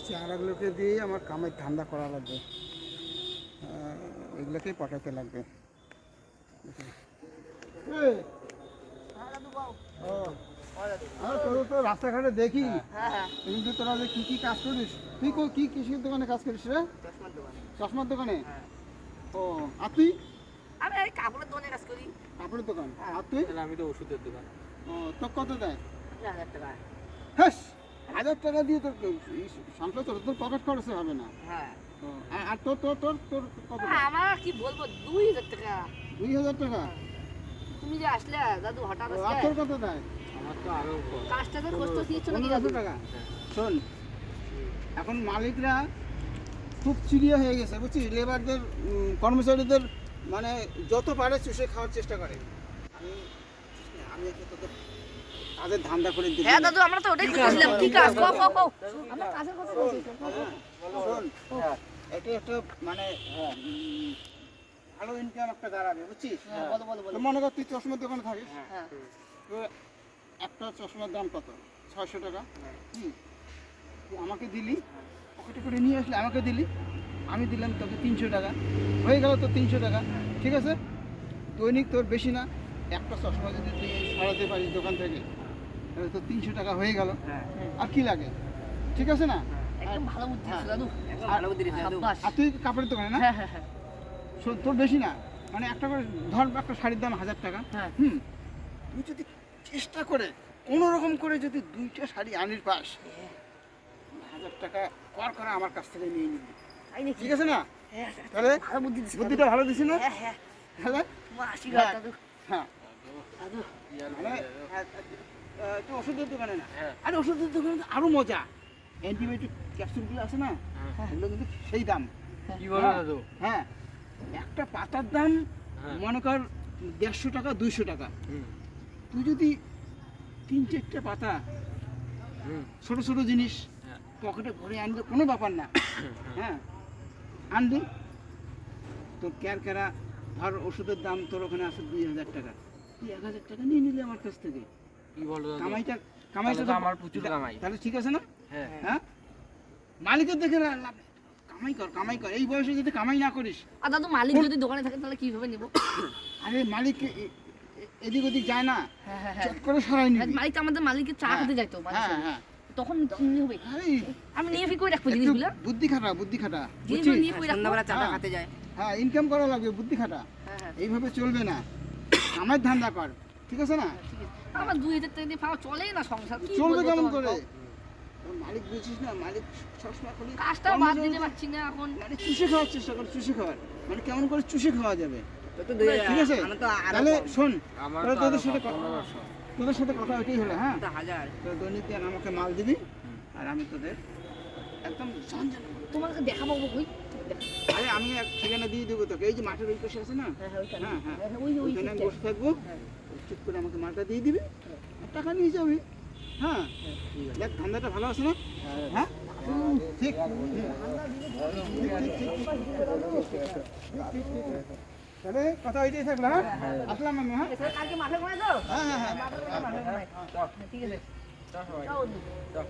চারাগুলোকে দিয়ে আমার কামের ধান্দা করা লাগবে, এগুলোকেই পাঠাতে লাগবে। তো রাস্তাঘাটে দেখি কিন্তু তোরা যে কি কি কাজ করিস, তুই কি কিসের দোকানে কাজ করিস রে? চশমার দোকানে। ও আর তুই? আমি এই কাপড়ের দোকানে কাজ করি। কাপড়ের দোকান। আর তুই? আমি তো ওষুধের দোকান। ও তো কত দেয়? 1000 টাকা। হ্যাঁ, 1000 টাকা দিয়ে তোর সংসার তোর পকেট খরচ হবে না। হ্যাঁ। আর তোর তোর তোর তোর কত? আমার কি বলবো, 2000 টাকা। 2000 টাকা? তুমি যে আসলে দাদু হঠাৎ আর আজকে তোর কত দেয়? আমার তো আরো কাজটা তো কষ্ট দিয়েছো নাকি 1500 দাদু? টাকা। শোন, এখন মালিকরা খুব চিড়িয়া হয়ে গেছে বুঝছিস, লেবারদের কর্মচারীদের মানে যত পারে চুষে খাওয়ার চেষ্টা করে। আমি একটা তোকে কাজের ধান্দা করে দিই। হ্যাঁ দাদু, আমরা তো ওটাই খুঁজছিলাম। কি কাজ? কও। আমরা কাজের কথা বলছি। শোন, এটা একটা মানে ভালো ইনকাম একটা দাঁড়াবে বুঝছিস। বলো। তো মনে কর তুই চশমার দোকানে থাকিস, হ্যাঁ। তো একটা চশমার দাম কত? 600 টাকা। তুই আমাকে দিলি, পকেটে করে নিয়ে আসলে আমাকে দিলি, আমি দিলাম তোকে 300 টাকা, হয়ে গেল তো 300 টাকা। ঠিক আছে, দৈনিক তোর বেশি না, একটা চশমা যদি তুই সরাতে পারিস দোকান থেকে তাহলে তো 300 টাকা হয়ে গেল। আর কি লাগে? ঠিক আছে না? একদম ভালো বুদ্ধি দিছো দাদু। একদম আর- ভালো বুদ্ধি দিছো দাদু। আর তুই কাপড়ের দোকানে না? হ্যাঁ। শোন, তোর বেশি না, মানে একটা করে ধর, একটা শাড়ির দাম 1000 টাকা। হ্যাঁ। তুই যদি চেষ্টা করে কোনো রকম করে যদি 2টা শাড়ি আনির পাস, 1000 টাকা কর করে আমার কাছ থেকে নিয়ে নিবি। তাই নাকি? ঠিক আছে না? হ্যাঁ, তাহলে ভালো বুদ্ধি দিছো। বুদ্ধিটা ভালো দিছি না? হ্যাঁ। তাহলে তোমার আশীর্বাদ দাদু। হ্যাঁ, দাদু, মানে তুই ওষুধের দোকানে না, হ্যাঁ। আরে ওষুধের দোকানে তো আরো মজা। অ্যান্টিবায়োটিক ক্যাপসুলগুলো আছে না, এগুলো কিন্তু সেই দাম। কি বলো দাদু? হ্যাঁ, একটা পাতার দাম হ্যাঁ। মনে কর 150 টাকা 200 টাকা। তুই যদি 3-4টা পাতা ছোট ছোট জিনিস হ্যাঁ। পকেটে ভরে আনলে কোনো ব্যাপার না। হ্যাঁ, আনবি তোর ক্যারকেরা ধর ওষুধের দাম তোর ওখানে আছে 2000 টাকা, তুই 1000 টাকা নিয়ে নিলি আমার কাছ থেকে। কি বলো দাদু? কামাইটা তাহলে তো আমার প্রচুর কামাই। তাহলে ঠিক আছে না? হ্যাঁ। হ্যাঁ, মালিকের দেখে লাভ নেই। কামাই কর, এই বয়সে যদি কামাই না করিস। আর দাদু মালিক যদি দোকানে থাকে তাহলে কিভাবে নেব? আরে মালিক এদিক ওদিক যায় না, হ্যাঁ। চট করে সরাই নিবি। মালিক তো আমাদের মালিকের চা খেতে যাইতো মাঝে হ্যাঁ সাঝে। হ্যাঁ, তখন কি হবে? আরে আমি নিয়ে ফি করে রাখবো একটু জিনিসগুলো। বুদ্ধি খাটা জিনিসগুলো বুঝছিস? নিয়ে কই রাখবো? চাটা খাতে যায়। হ্যাঁ, ইনকাম করা লাগবে, বুদ্ধি খাটা, হ্যাঁ। এইভাবে চলবে না। আমার ধান্দা কর, ঠিক আছে না? ঠিক আছে। আমার 2000 টাকা দিয়ে পাওয়া চলে না সংসার। কি চলবে বলবো কেমন তোমাকে? করে? তোর মালিক বুঝছিস না, মালিক সবসময় খালি কাজটা বাদ দিতে পারছি না এখন। মানে চুষে খাওয়ার চেষ্টা কর, চুষে খাওয়ার মানে কেমন করে চুষে খাওয়া যাবে। ঠিক আছে, তাহলে শোন, আমার তাহলে তো তোদের আরো সাথে 1500। তোদের সাথে কথা ওইটাই হলো। হ্যাঁ, 1000। তো দৈনিক দিন আমাকে মাল দিবি আর আমি তোদের একদম ঝঞ্ঝাট। তোমাকে দেখাবো কই? আরে আমি এক ঠিকানা দিয়ে দেবো তোকে, এই যে মাঠের ওই পাশে আছে না, হ্যাঁ ওইখানে। হ্যাঁ হ্যাঁ, ওই ওইখানে আমি বসে থাকবো, চুপ করে আমাকে মালটা দিয়ে দিবি আর টাকা নিয়ে যাবি। হ্যাঁ, দেখ ধান্দাটা ভালো আছে না? হ্যাঁ ঠিক, তাহলে কথা ওইটাই থাকলো। হ্যাঁ, আসলাম আমি। হ্যাঁ কালকে মাঠে ঘুমাই তো? হ্যাঁ হ্যাঁ হ্যাঁ। মাঠে ঘুমাই। ঠিক আছে। চল সবাই। যাও বন্ধু। চল।